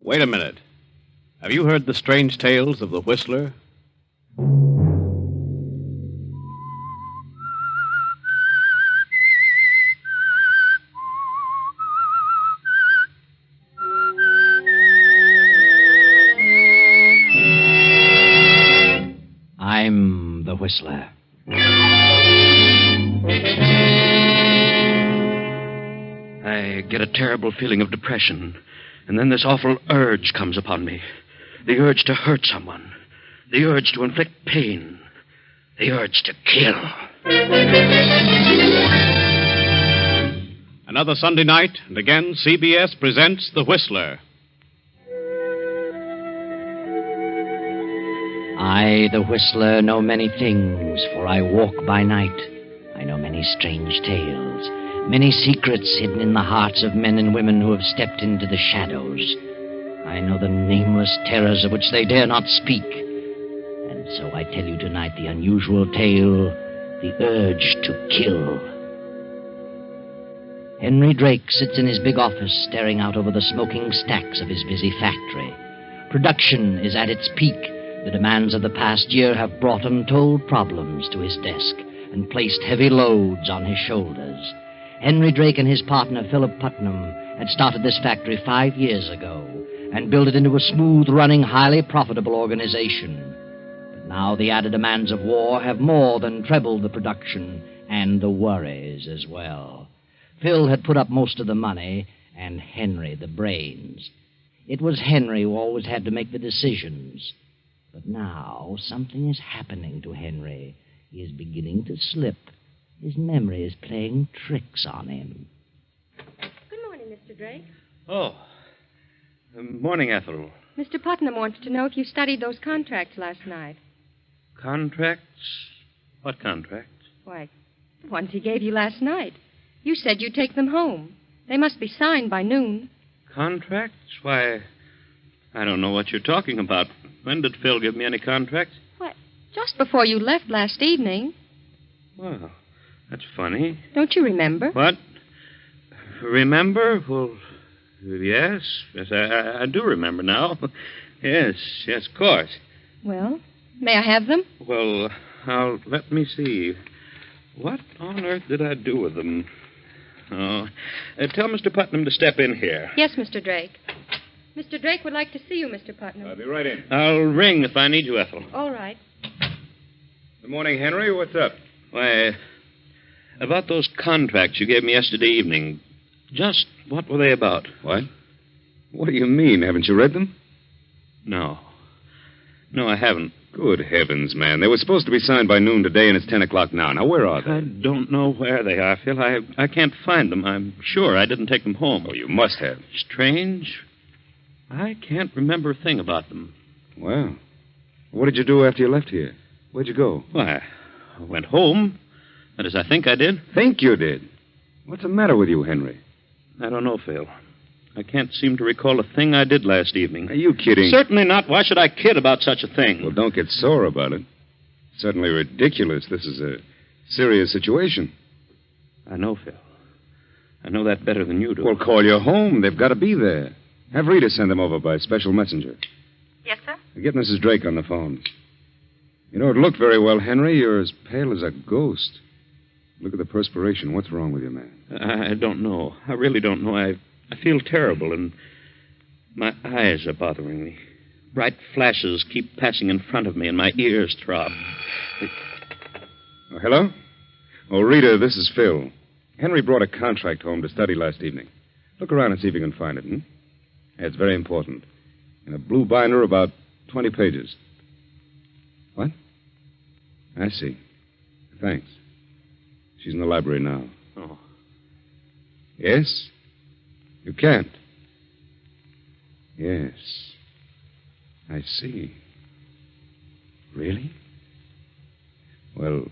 Wait a minute. Have you heard the strange tales of the Whistler? I'm the Whistler. I get a terrible feeling of depression, and then this awful urge comes upon me. The urge to hurt someone. The urge to inflict pain. The urge to kill. Another Sunday night, and again CBS presents The Whistler. I, the Whistler, know many things, for I walk by night. I know many strange tales, many secrets hidden in the hearts of men and women who have stepped into the shadows. I know the nameless terrors of which they dare not speak. And so I tell you tonight the unusual tale, the urge to kill. Henry Drake sits in his big office, staring out over the smoking stacks of his busy factory. Production is at its peak. The demands of the past year have brought untold problems to his desk and placed heavy loads on his shoulders. Henry Drake and his partner, Philip Putnam, had started this factory 5 years ago and built it into a smooth-running, highly profitable organization. But now the added demands of war have more than trebled the production and the worries as well. Phil had put up most of the money and Henry the brains. It was Henry who always had to make the decisions. But now something is happening to Henry. He is beginning to slip. His memory is playing tricks on him. Good morning, Mr. Drake. Oh. Morning, Ethel. Mr. Putnam wants to know if you studied those contracts last night. Contracts? What contracts? Why, the ones he gave you last night. You said you'd take them home. They must be signed by noon. Contracts? Why, I don't know what you're talking about. When did Phil give me any contracts? Why, just before you left last evening. Well, that's funny. Don't you remember? What? Remember? Well, yes. Yes, I do remember now. Yes, of course. Well, may I have them? Well, let me see. What on earth did I do with them? Oh, tell Mr. Putnam to step in here. Yes, Mr. Drake. Mr. Drake would like to see you, Mr. Putnam. I'll be right in. I'll ring if I need you, Ethel. All right. Good morning, Henry. What's up? Why, about those contracts you gave me yesterday evening. Just what were they about? What? What do you mean? Haven't you read them? No. No, I haven't. Good heavens, man. They were supposed to be signed by noon today, and it's 10 o'clock now. Now, where are I they? don't know where they are, Phil. I can't find them. I'm sure I didn't take them home. Oh, you must have. Strange. I can't remember a thing about them. Well, what did you do after you left here? Where'd you go? Why, I went home. That is, I think I did. Think you did? What's the matter with you, Henry? I don't know, Phil. I can't seem to recall a thing I did last evening. Are you kidding? Certainly not. Why should I kid about such a thing? Well, don't get sore about it. It's certainly ridiculous. This is a serious situation. I know, Phil. I know that better than you do. Well, call your home. They've got to be there. Have Rita send them over by special messenger. Yes, sir? Get Mrs. Drake on the phone. You don't look very well, Henry. You're as pale as a ghost. Look at the perspiration. What's wrong with you, man? I don't know. I really don't know. I feel terrible, and my eyes are bothering me. Bright flashes keep passing in front of me, and my ears throb. Oh, hello? Oh, Rita, this is Phil. Henry brought a contract home to study last evening. Look around and see if you can find it, Yeah, it's very important. In a blue binder, about 20 pages. What? I see. Thanks. She's in the library now. Oh. Yes? You can't? Yes. I see. Really? Well,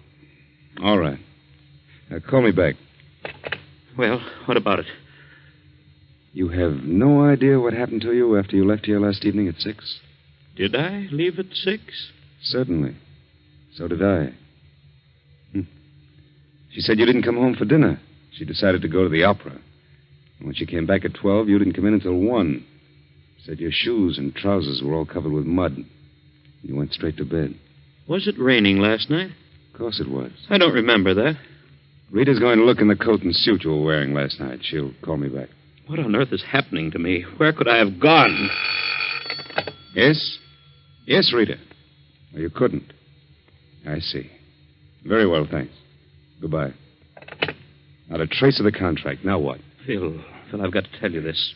all right. Now, call me back. Well, what about it? You have no idea what happened to you after you left here last evening at 6? Did I leave at 6? Certainly. So did I. She said you didn't come home for dinner. She decided to go to the opera. And when she came back at 12, you didn't come in until 1. Said your shoes and trousers were all covered with mud. You went straight to bed. Was it raining last night? Of course it was. I don't remember that. Rita's going to look in the coat and suit you were wearing last night. She'll call me back. What on earth is happening to me? Where could I have gone? Yes? Yes, Rita. Well, you couldn't. I see. Very well, thanks. Goodbye. Not a trace of the contract. Now what? Phil, I've got to tell you this.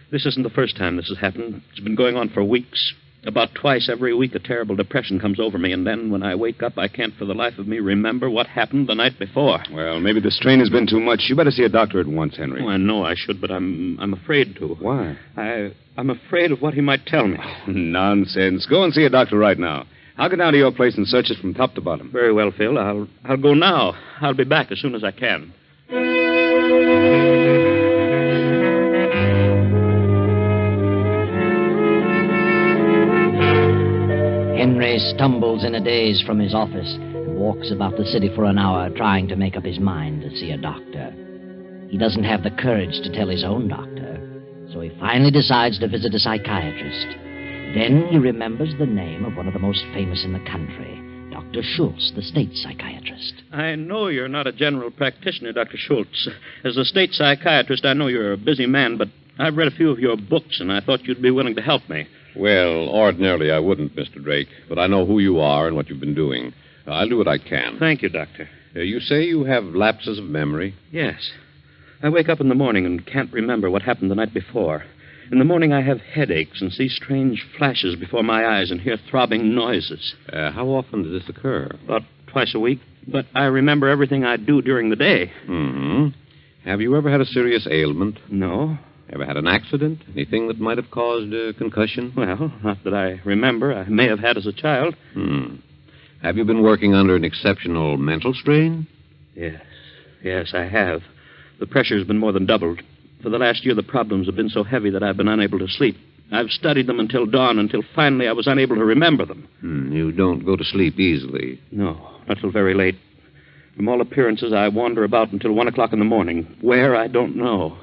This isn't the first time this has happened. It's been going on for weeks. About twice every week, a terrible depression comes over me, and then when I wake up, I can't for the life of me remember what happened the night before. Well, maybe the strain has been too much. You better see a doctor at once, Henry. Oh, I know I should, but I'm afraid to. Why? I'm afraid of what he might tell me. Nonsense. Go and see a doctor right now. I'll get down to your place and search it from top to bottom. Very well, Phil. I'll go now. I'll be back as soon as I can. Henry stumbles in a daze from his office and walks about the city for an hour trying to make up his mind to see a doctor. He doesn't have the courage to tell his own doctor, so he finally decides to visit a psychiatrist. Then he remembers the name of one of the most famous in the country, Dr. Schultz, the state psychiatrist. I know you're not a general practitioner, Dr. Schultz. As a state psychiatrist, I know you're a busy man, but I've read a few of your books, and I thought you'd be willing to help me. Well, ordinarily I wouldn't, Mr. Drake, but I know who you are and what you've been doing. I'll do what I can. Thank you, Doctor. You say you have lapses of memory? Yes. I wake up in the morning and can't remember what happened the night before. In the morning, I have headaches and see strange flashes before my eyes and hear throbbing noises. How often does this occur? About twice a week, but I remember everything I do during the day. Mm-hmm. Have you ever had a serious ailment? No. Ever had an accident? Anything that might have caused a concussion? Well, not that I remember. I may have had as a child. Have you been working under an exceptional mental strain? Yes, I have. The pressure's been more than doubled. For the last year, the problems have been so heavy that I've been unable to sleep. I've studied them until dawn, until finally I was unable to remember them. You don't go to sleep easily. No, not till very late. From all appearances, I wander about until 1 o'clock in the morning. Where, I don't know.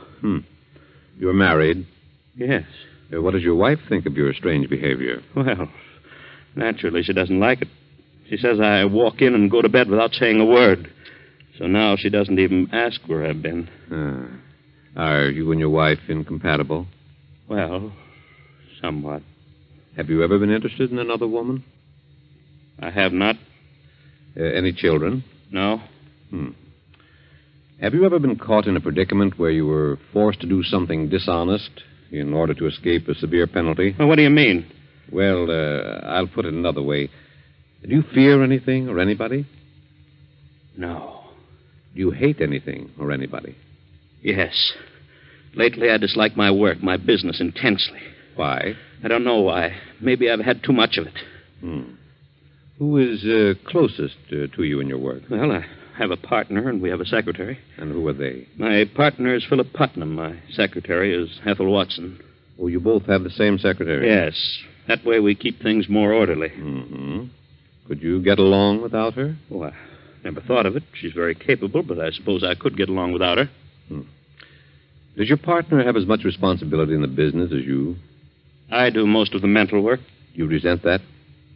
You're married? Yes. What does your wife think of your strange behavior? Well, naturally, she doesn't like it. She says I walk in and go to bed without saying a word. So now she doesn't even ask where I've been. Are you and your wife incompatible? Well, somewhat. Have you ever been interested in another woman? I have not. Any children? No. Have you ever been caught in a predicament where you were forced to do something dishonest in order to escape a severe penalty? Well, what do you mean? Well, I'll put it another way. Do you fear anything or anybody? No. Do you hate anything or anybody? Yes. Lately, I dislike my work, my business, intensely. Why? I don't know why. Maybe I've had too much of it. Who is closest to you in your work? Well, I have a partner, and we have a secretary. And who are they? My partner is Philip Putnam. My secretary is Ethel Watson. Oh, you both have the same secretary? Yes. That way we keep things more orderly. Could you get along without her? Oh, I never thought of it. She's very capable, but I suppose I could get along without her. Does your partner have as much responsibility in the business as you? I do most of the mental work. You resent that?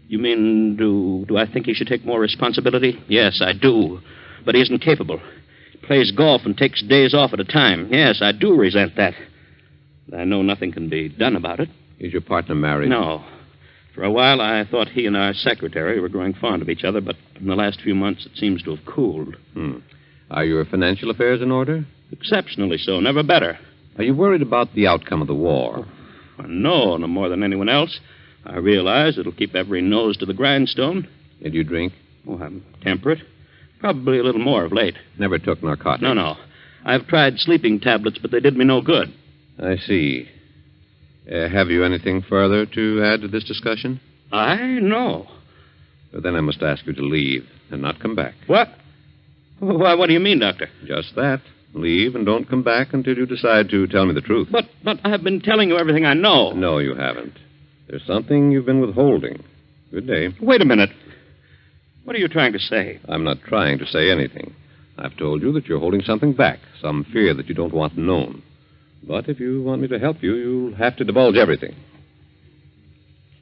You mean, do I think he should take more responsibility? Yes, I do. But he isn't capable. He plays golf and takes days off at a time. Yes, I do resent that. But I know nothing can be done about it. Is your partner married? No. For a while, I thought he and our secretary were growing fond of each other, but in the last few months, it seems to have cooled. Are your financial affairs in order? Exceptionally so, never better. Are you worried about the outcome of the war? No more than anyone else. I realize it'll keep every nose to the grindstone. Did you drink? Oh, I'm temperate. Probably a little more of late. Never took narcotics? No. I've tried sleeping tablets, but they did me no good. I see. Have you anything further to add to this discussion? No. Then I must ask you to leave and not come back. What? Why, what do you mean, Doctor? Just that. Leave and don't come back until you decide to tell me the truth. But I've been telling you everything I know. No, you haven't. There's something you've been withholding. Good day. Wait a minute. What are you trying to say? I'm not trying to say anything. I've told you that you're holding something back, some fear that you don't want known. But if you want me to help you, you'll have to divulge everything.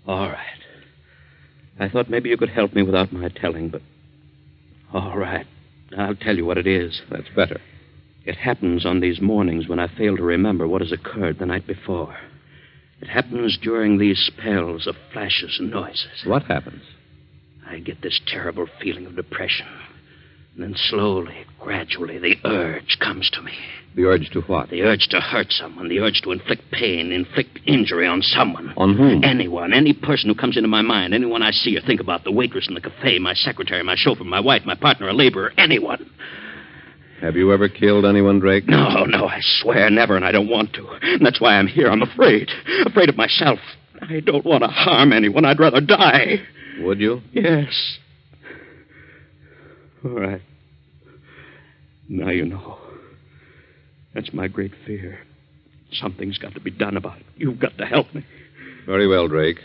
All right. I thought maybe you could help me without my telling, but... All right. I'll tell you what it is. That's better. It happens on these mornings when I fail to remember what has occurred the night before. It happens during these spells of flashes and noises. What happens? I get this terrible feeling of depression. And then slowly, gradually, the urge comes to me. The urge to what? The urge to hurt someone. The urge to inflict pain, inflict injury on someone. On whom? Anyone. Any person who comes into my mind. Anyone I see or think about. The waitress in the cafe, my secretary, my chauffeur, my wife, my partner, a laborer. Anyone. Have you ever killed anyone, Drake? No, I swear never, and I don't want to. And that's why I'm here. I'm afraid. Afraid of myself. I don't want to harm anyone. I'd rather die. Would you? Yes. All right. Now you know. That's my great fear. Something's got to be done about it. You've got to help me. Very well, Drake.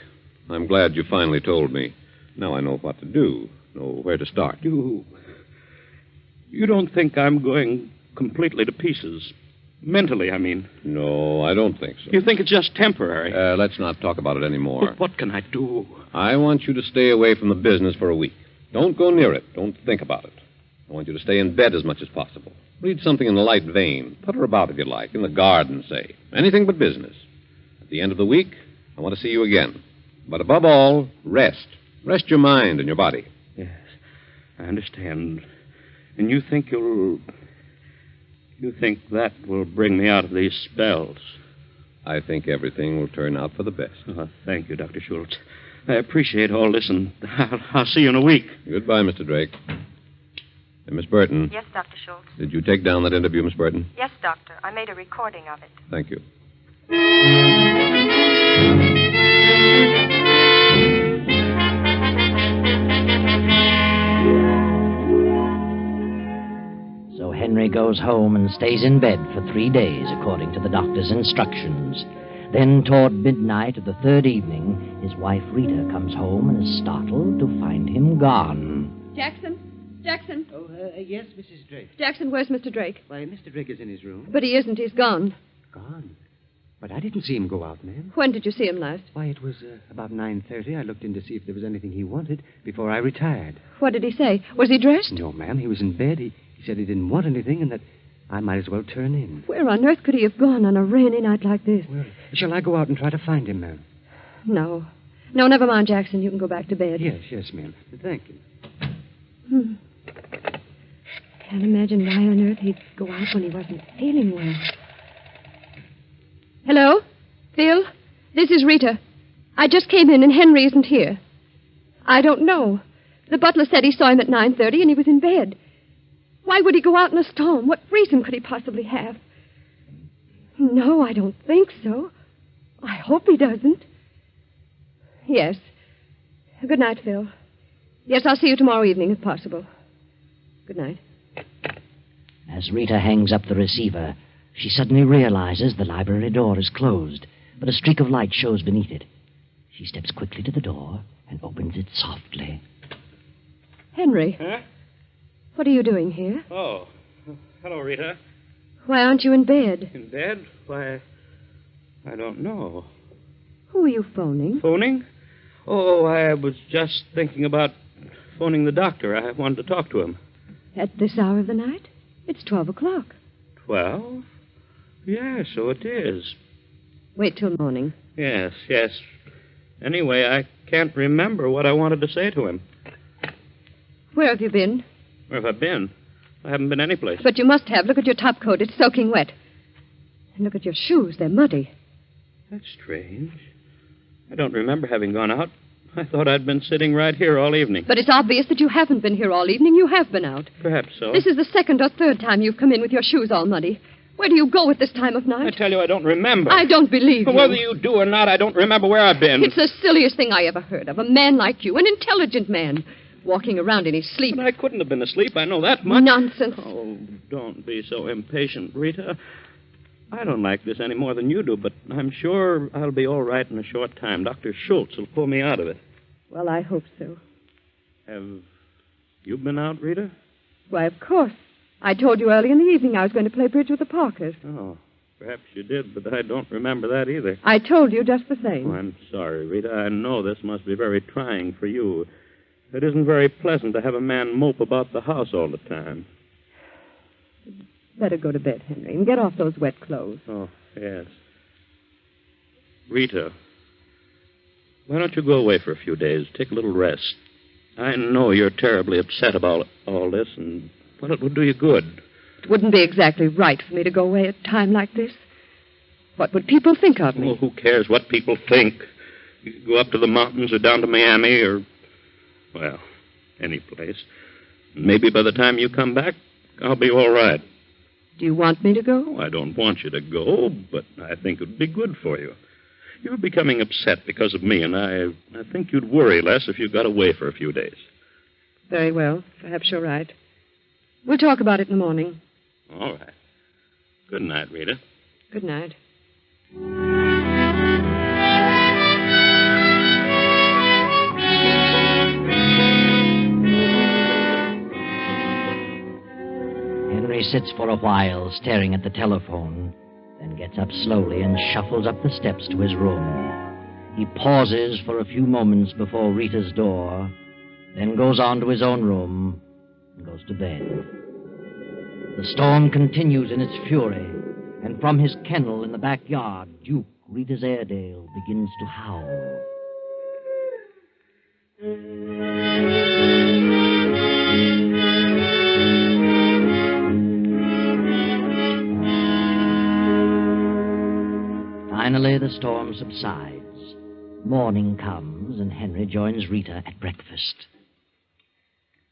I'm glad you finally told me. Now I know what to do, know where to start. You don't think I'm going completely to pieces? Mentally, I mean. No, I don't think so. You think it's just temporary? Let's not talk about it anymore. But what can I do? I want you to stay away from the business for a week. Don't go near it. Don't think about it. I want you to stay in bed as much as possible. Read something in a light vein. Putter about if you like. In the garden, say. Anything but business. At the end of the week, I want to see you again. But above all, rest. Rest your mind and your body. Yes, I understand. And you think that will bring me out of these spells? I think everything will turn out for the best. Oh, thank you, Dr. Schultz. I appreciate all this, and I'll see you in a week. Goodbye, Mr. Drake. Hey, Miss Burton. Yes, Dr. Schultz. Did you take down that interview, Miss Burton? Yes, Doctor. I made a recording of it. Thank you. So Henry goes home and stays in bed for 3 days, according to the doctor's instructions. Then, toward midnight of the third evening, his wife Rita comes home and is startled to find him gone. Jackson? Oh, yes, Mrs. Drake. Jackson, where's Mr. Drake? Why, Mr. Drake is in his room. But he isn't. He's gone. Gone? But I didn't see him go out, ma'am. When did you see him last? Why, it was about 9:30. I looked in to see if there was anything he wanted before I retired. What did he say? Was he dressed? No, ma'am. He was in bed. He said he didn't want anything and that I might as well turn in. Where on earth could he have gone on a rainy night like this? Well, shall I go out and try to find him, ma'am? No. No, never mind, Jackson. You can go back to bed. Yes, ma'am. Thank Hmm. you. Can't imagine why on earth he'd go out when he wasn't feeling well. Hello? Phil? This is Rita. I just came in and Henry isn't here. I don't know. The butler said he saw him at 9:30 and he was in bed. Why would he go out in a storm? What reason could he possibly have? No, I don't think so. I hope he doesn't. Yes. Good night, Phil. Yes, I'll see you tomorrow evening if possible. Good night. As Rita hangs up the receiver, she suddenly realizes the library door is closed, but a streak of light shows beneath it. She steps quickly to the door and opens it softly. Henry. Huh? What are you doing here? Oh. Hello, Rita. Why aren't you in bed? In bed? Why, I don't know. Who are you phoning? Phoning? Oh, I was just thinking about phoning the doctor. I wanted to talk to him. At this hour of the night? It's 12 o'clock. 12? Yes, so it is. Wait till morning. Yes. Anyway, I can't remember what I wanted to say to him. Where have you been? Where have I been? I haven't been anyplace. But you must have. Look at your top coat. It's soaking wet. And look at your shoes. They're muddy. That's strange. I don't remember having gone out. I thought I'd been sitting right here all evening. But it's obvious that you haven't been here all evening. You have been out. Perhaps so. This is the second or third time you've come in with your shoes all muddy. Where do you go at this time of I night? tell you, I don't remember. I don't believe you. Whether you do or not, I don't remember where I've been. It's the silliest thing I ever heard of. A man like you, an intelligent man, walking around in his sleep. But I couldn't have been asleep. I know that much. Nonsense. Oh, don't be so impatient, Rita. I don't like this any more than you do, but I'm sure I'll be all right in a short time. Dr. Schultz will pull me out of it. Well, I hope so. Have you been out, Rita? Why, of course. I told you early in the evening I was going to play bridge with the Parkers. Oh. Perhaps you did, but I don't remember that either. I told you just the same. Oh, I'm sorry, Rita. I know this must be very trying for you. It isn't very pleasant to have a man mope about the house all the time. Better go to bed, Henry, and get off those wet clothes. Oh, yes. Rita, why don't you go away for a few days? Take a little rest. I know you're terribly upset about all this, and, well, it would do you good. It wouldn't be exactly right for me to go away at a time like this. What would people think of me? Oh, who cares what people think? You could go up to the mountains or down to Miami or, well, any place. Maybe by the time you come back, I'll be all right. Do you want me to go? Oh, I don't want you to go, but I think it would be good for you. You're becoming upset because of me, and I think you'd worry less if you got away for a few days. Very well. Perhaps you're right. We'll talk about it in the morning. All right. Good night, Rita. Good night. Henry sits for a while staring at the telephone, then gets up slowly and shuffles up the steps to his room. He pauses for a few moments before Rita's door, then goes on to his own room and goes to bed. The storm continues in its fury, and from his kennel in the backyard, Duke, Rita's Airedale, begins to howl. Finally, the storm subsides. Morning comes, and Henry joins Rita at breakfast.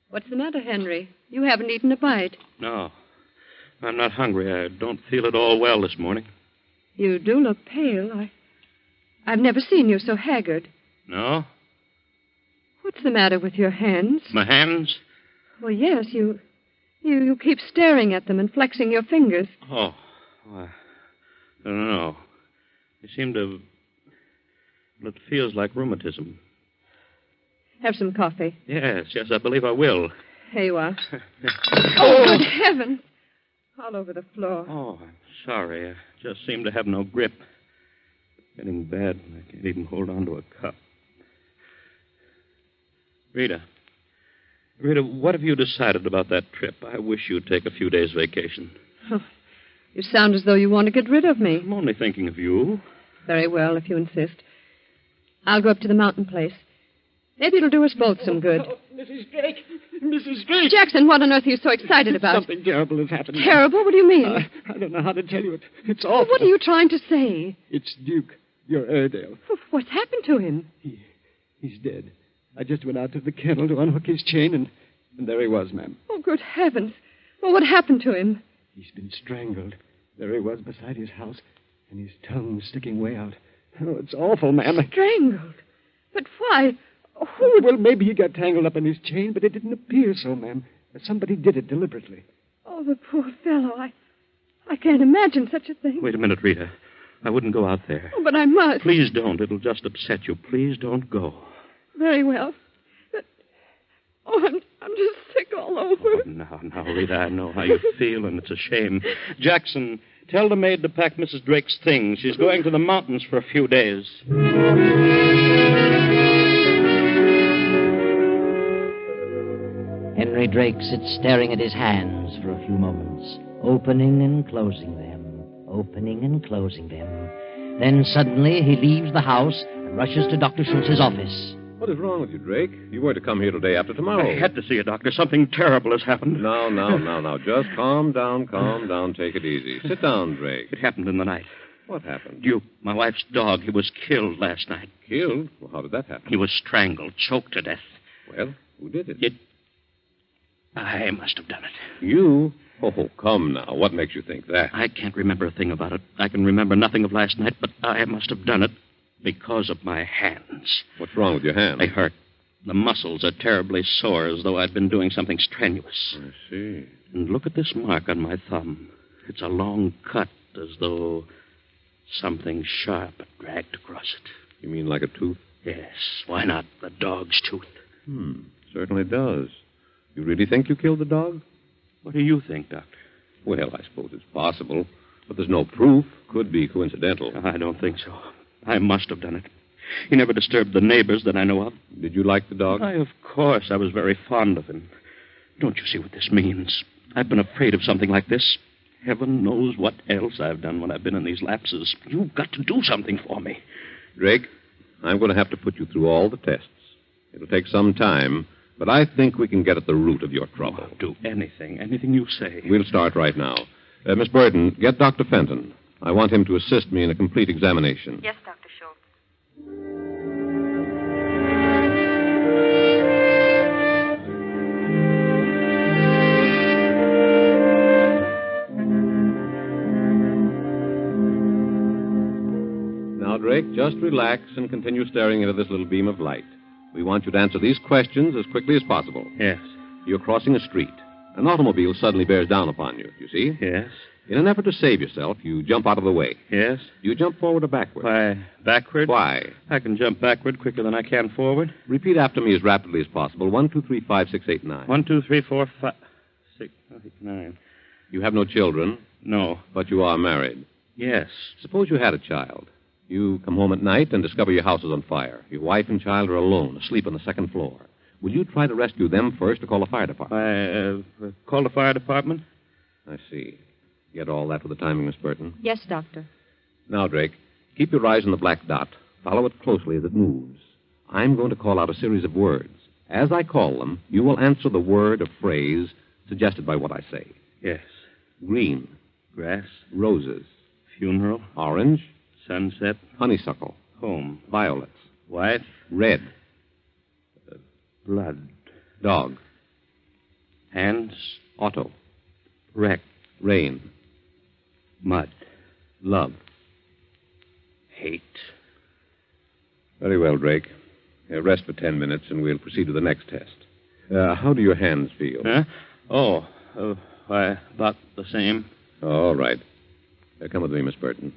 What's the matter, Henry? You haven't eaten a bite. No, I'm not hungry. I don't feel at all well this morning. You do look pale. I've never seen you so haggard. No? What's the matter with your hands? My hands? Well, yes, you keep staring at them and flexing your fingers. Oh, I don't know. They seem to... Well, it feels like rheumatism. Have some coffee. Yes, I believe I will. Here you are. Oh, good heavens. All over the floor. Oh, I'm sorry. I just seem to have no grip. Getting bad, and I can't even hold on to a cup. Rita, what have you decided about that trip? I wish you'd take a few days' vacation. Oh, you sound as though you want to get rid of me. I'm only thinking of you. Very well, if you insist. I'll go up to the mountain place. Maybe it'll do us both some good. Oh, Mrs. Drake! Mrs. Drake! Jackson, what on earth are you so excited about? Something terrible has happened. Terrible? What do you mean? I don't know how to tell you it. It's awful. What are you trying to say? It's Duke, your Airedale. What's happened to him? He's dead. I just went out to the kennel to unhook his chain, and there he was, ma'am. Oh, good heavens. Well, what happened to him? He's been strangled. There he was beside his house, and his tongue sticking way out. Oh, it's awful, ma'am. Strangled? But why? Who? Well, maybe he got tangled up in his chain, but it didn't appear so, ma'am. Somebody did it deliberately. Oh, the poor fellow. I can't imagine such a thing. Wait a minute, Rita. I wouldn't go out there. Oh, but I must. Please don't. It'll just upset you. Please don't go. Very well. But, I'm just sick all over. Oh, now, Rita, I know how you feel, and it's a shame. Jackson, tell the maid to pack Mrs. Drake's things. She's going to the mountains for a few days. Henry Drake sits staring at his hands for a few moments, opening and closing them, opening and closing them. Then suddenly he leaves the house and rushes to Dr. Schultz's office. What is wrong with you, Drake? You were to come here today after tomorrow. I had to see you, Doctor. Something terrible has happened. Now. Just calm down. Take it easy. Sit down, Drake. It happened in the night. What happened? Duke, my wife's dog, he was killed last night. Killed? Well, how did that happen? He was strangled, choked to death. Well, who did it? I must have done it. You? Oh, come now. What makes you think that? I can't remember a thing about it. I can remember nothing of last night, but I must have done it because of my hands. What's wrong with your hands? They hurt. The muscles are terribly sore, as though I'd been doing something strenuous. I see. And look at this mark on my thumb. It's a long cut, as though something sharp had dragged across it. You mean like a tooth? Yes. Why not? The dog's tooth. Certainly does. You really think you killed the dog? What do you think, Doctor? Well, I suppose it's possible. But there's no proof. Could be coincidental. I don't think so. I must have done it. He never disturbed the neighbors that I know of. Did you like the dog? Why, of course. I was very fond of him. Don't you see what this means? I've been afraid of something like this. Heaven knows what else I've done when I've been in these lapses. You've got to do something for me. Drake, I'm going to have to put you through all the tests. It'll take some time, but I think we can get at the root of your trouble. I'll do anything you say. We'll start right now. Miss Burton, get Dr. Fenton. I want him to assist me in a complete examination. Yes, Dr. Schultz. Now, Drake, just relax and continue staring into this little beam of light. We want you to answer these questions as quickly as possible. Yes. You're crossing a street. An automobile suddenly bears down upon you, you see? Yes. In an effort to save yourself, you jump out of the way. Yes. You jump forward or backward? Why, backward? Why? I can jump backward quicker than I can forward. Repeat after me as rapidly as possible. 1, 2, 3, 5, 6, 8, 9. 1, 2, 3, 4, 5, 6, 8, 9. You have no children, No. but you are married. Yes. Suppose you had a child. You come home at night and discover your house is on fire. Your wife and child are alone, asleep on the second floor. Will you try to rescue them first or call the fire department? Call the fire department? I see. Get all that with the timing, Miss Burton? Yes, Doctor. Now, Drake, keep your eyes on the black dot. Follow it closely as it moves. I'm going to call out a series of words. As I call them, you will answer the word or phrase suggested by what I say. Yes. Green, Grass, roses, funeral, orange, sunset, honeysuckle, home, violets, wife, red, blood, dog, hands, auto, wreck, rain, mud, love. hate. Very well, Drake. Rest for 10 minutes, and we'll proceed to the next test. How do your hands feel? Huh? Oh, why, about the same. All right. Come with me, Miss Burton.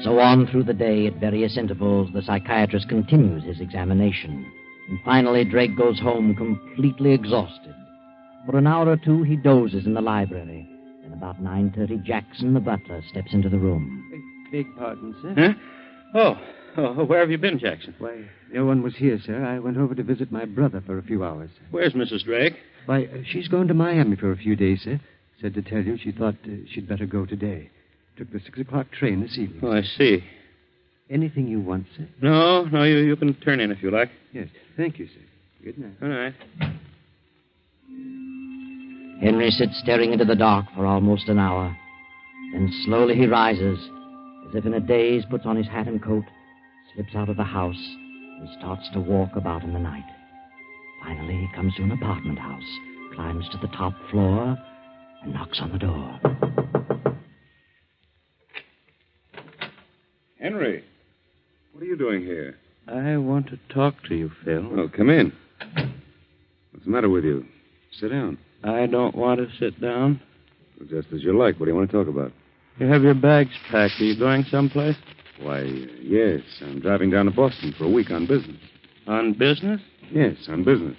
So on through the day, at various intervals, the psychiatrist continues his examination. And finally, Drake goes home completely exhausted. For an hour or two, he dozes in the library. Then about 9:30, Jackson, the butler, steps into the room. Beg pardon, sir. Huh? Oh, where have you been, Jackson? Why, no one was here, sir. I went over to visit my brother for a few hours. Where's Mrs. Drake? Why, she's going to Miami for a few days, sir. Said to tell you she thought she'd better go today. Took the 6 o'clock train this evening. Oh, I see. Anything you want, sir? No, you can turn in if you like. Yes. Thank you, sir. Good night. All right. Henry sits staring into the dark for almost an hour. Then slowly he rises, as if in a daze, puts on his hat and coat, slips out of the house, and starts to walk about in the night. Finally, he comes to an apartment house, climbs to the top floor, and knocks on the door. Henry, what are you doing here? I want to talk to you, Phil. Oh, come in. What's the matter with you? Sit down. I don't want to sit down. Well, just as you like. What do you want to talk about? You have your bags packed. Are you going someplace? Why, yes. I'm driving down to Boston for a week on business. On business? Yes, on business.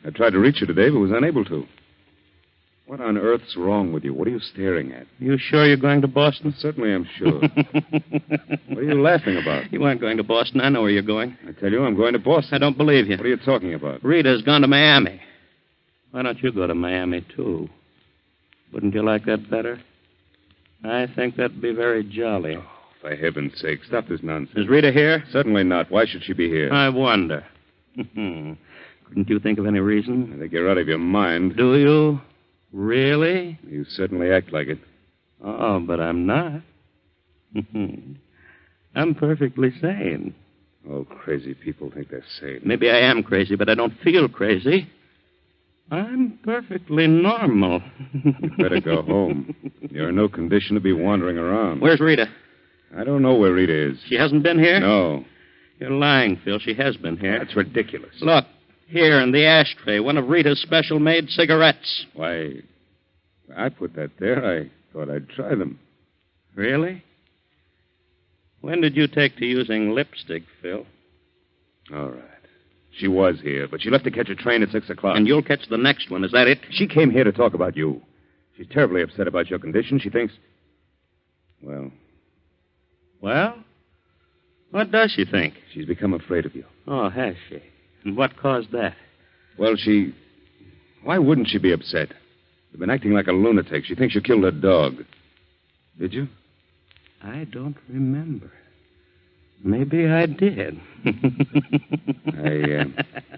I tried to reach you today, but was unable to. What on earth's wrong with you? What are you staring at? You sure you're going to Boston? Certainly I'm sure. What are you laughing about? You aren't going to Boston. I know where you're going. I tell you, I'm going to Boston. I don't believe you. What are you talking about? Rita's gone to Miami. Why don't you go to Miami, too? Wouldn't you like that better? I think that'd be very jolly. Oh, for heaven's sake, stop this nonsense. Is Rita here? Certainly not. Why should she be here? I wonder. Couldn't you think of any reason? I think you're out of your mind. Do you? Really? You certainly act like it. Oh, but I'm not. I'm perfectly sane. Oh, crazy people think they're sane. Maybe I am crazy, but I don't feel crazy. I'm perfectly normal. You'd better go home. You're in no condition to be wandering around. Where's Rita? I don't know where Rita is. She hasn't been here? No. You're lying, Phil. She has been here. That's ridiculous. Look, here in the ashtray, one of Rita's special-made cigarettes. Why, I put that there. I thought I'd try them. Really? When did you take to using lipstick, Phil? All right. She was here, but she left to catch a train at 6 o'clock. And you'll catch the next one, is that it? She came here to talk about you. She's terribly upset about your condition. She thinks... Well, Well? What does she think? she's become afraid of you. Oh, has she? And what caused that? Well, she... Why wouldn't she be upset? You've been acting like a lunatic. She thinks you killed her dog. Did you? I don't remember. Maybe I did.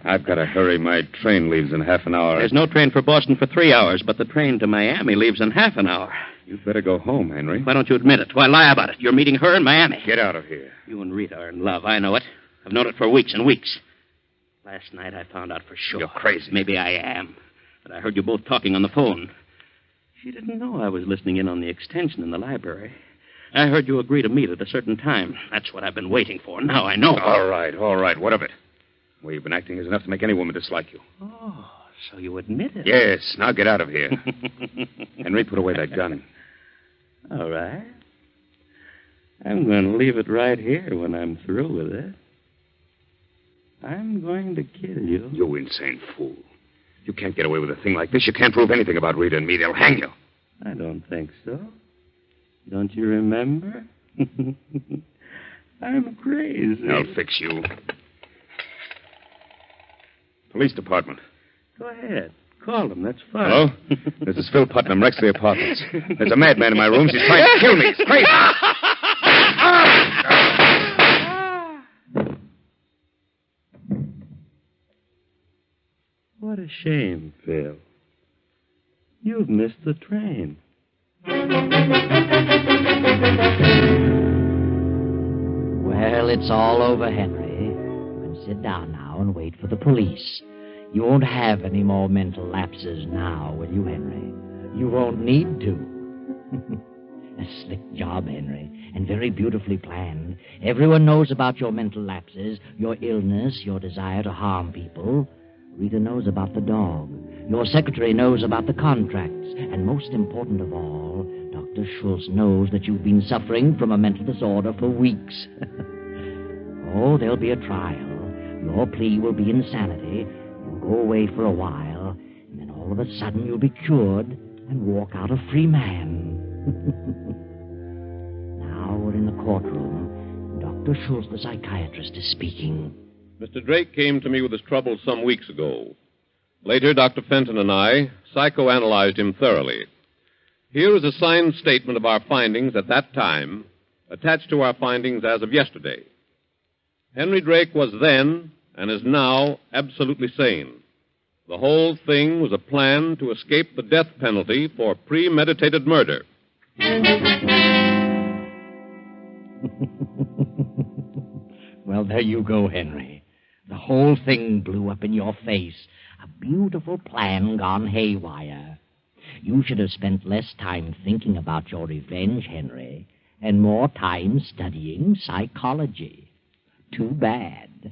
I've got to hurry. My train leaves in half an hour. There's no train for Boston for 3 hours, but the train to Miami leaves in half an hour. You'd better go home, Henry. Why don't you admit it? Why lie about it? You're meeting her in Miami. Get out of here. You and Rita are in love. I know it. I've known it for weeks and weeks. Last night I found out for sure. You're crazy. Maybe I am. But I heard you both talking on the phone. She didn't know I was listening in on the extension in the library. I heard you agree to meet at a certain time. That's what I've been waiting for. Now I know. All right. What of it? The way you've been acting is enough to make any woman dislike you. Oh, so you admit it? Yes. Now get out of here. Henry, put away that gun. All right. I'm going to leave it right here when I'm through with it. I'm going to kill you. You insane fool. You can't get away with a thing like this. You can't prove anything about Rita and me. They'll hang you. I don't think so. Don't you remember? I'm crazy. I'll fix you. Police department. Go ahead. Call them. That's fine. Hello? This is Phil Putnam, Rexley Apartments. There's a madman in my rooms. He's trying to kill me. He's crazy. What a shame, Phil. You've missed the train. Well, it's all over, Henry. You can sit down now and wait for the police. You won't have any more mental lapses now, will you, Henry? You won't need to. A slick job, Henry, and very beautifully planned. Everyone knows about your mental lapses, your illness, your desire to harm people. Rita knows about the dog. Your secretary knows about the contracts. And most important of all, Dr. Schultz knows that you've been suffering from a mental disorder for weeks. Oh, there'll be a trial. Your plea will be insanity. You'll go away for a while, and then all of a sudden you'll be cured and walk out a free man. Now we're in the courtroom. Dr. Schultz, the psychiatrist, is speaking. Mr. Drake came to me with his troubles some weeks ago. Later, Dr. Fenton and I psychoanalyzed him thoroughly. Here is a signed statement of our findings at that time, attached to our findings as of yesterday. Henry Drake was then, and is now, absolutely sane. The whole thing was a plan to escape the death penalty for premeditated murder. Well, there you go, Henry. The whole thing blew up in your face. A beautiful plan gone haywire. You should have spent less time thinking about your revenge, Henry, and more time studying psychology. Too bad.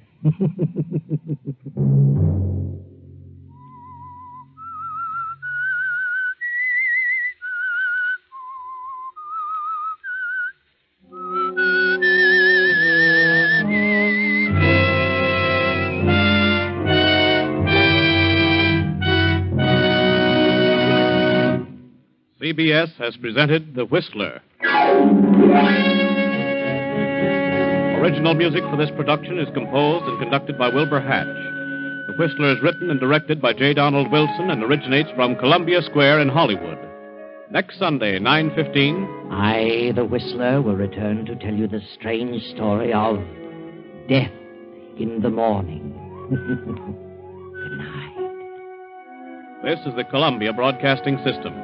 CBS has presented The Whistler. Original music for this production is composed and conducted by Wilbur Hatch. The Whistler is written and directed by J. Donald Wilson and originates from Columbia Square in Hollywood. Next Sunday, 9:15. I, the Whistler, will return to tell you the strange story of death in the morning. Good night. This is the Columbia Broadcasting System.